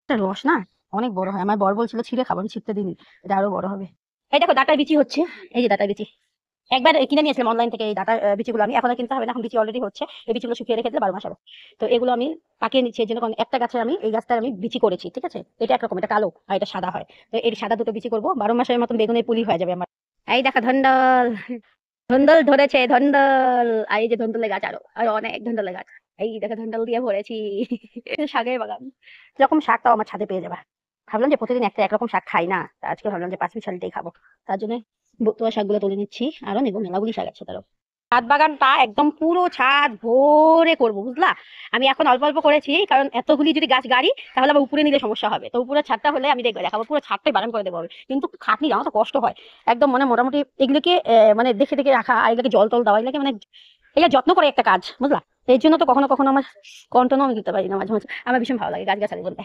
একটা রস না অনেক বড় হয়। আমার বর বলছিল ছিঁড়ে খাবো, আমি ছিঁড়তে দিইনি। এটা আরো বড় হবে। এই দেখো ডাটার বিচি হচ্ছে। এই যে ডাটার বিচি একবার কিনে নিয়েছিলাম অনলাইন থেকে। এই ডাটা বিচিগুলো আমি এখন আর কিনতে হবে না, এখন বিচি অলরেডি হচ্ছে। এই বিচিগুলো শুকিয়ে রেখে দিলে 12 মাস হবে। তো এগুলো আমি পাকিয়ে নিচ্ছি এর জন্য, কারণ একটা গাছে আমি এই গাছটা আমি বিচি করেছি, ঠিক আছে। এটা একরকম, এটা কালো আর এটা সাদা হয়। তো এই সাদা দুটো বিচি করবো, 12 মাসের মতন বেগুনের পুলি হয়ে যাবে আমার। এই দেখো ধন্ডল, ধন্দল ধরেছে ধন্দল। আর এই যে ধন্দলের গাছ, আরো আরো অনেক ধন্দলের গাছ। এই দেখো ধন্দল দিয়ে ভরেছি। শাকের বাগান, এরকম শাকটাও আমার ছাদে পেয়ে যাবা। ভাবলাম যে প্রতিদিন একটা একরকম শাক খাই না, তা আজকে ভাবলাম যে 5 মিশালিটাই খাবো। তার জন্য বতুয়া শাকগুলো তুলে নিচ্ছি, আরো নেবো, মেলাগুলি শাক আছে তারও। ছাদ বাগানটা একদম পুরো ছাদ ভরে করবো, বুঝলা। আমি এখন অল্প অল্প করেছি, কারণ এতগুলি যদি গাছ গাড়ি তাহলে আবার উপরে নিলে সমস্যা হবে। তো উপরে ছাদটা হলে আমি দেখবো দেখাবো, পুরো ছাদটাই বাগান করে দেবো হবে। কিন্তু খাটনি জানো তো, কষ্ট হয় একদম। মানে মোটামুটি এগুলোকে মানে দেখে দেখে রাখা, আর এগুলোকে জল টল দেওয়া, এগুলোকে মানে এটা যত্ন করে একটা কাজ, বুঝলা। এই জন্য তো কখনো কখনো আমার কন্টনও আমি দিতে পারি না, মাঝে মাঝে আমার ভীষণ ভালো লাগে গাছ গাছালি বলতে।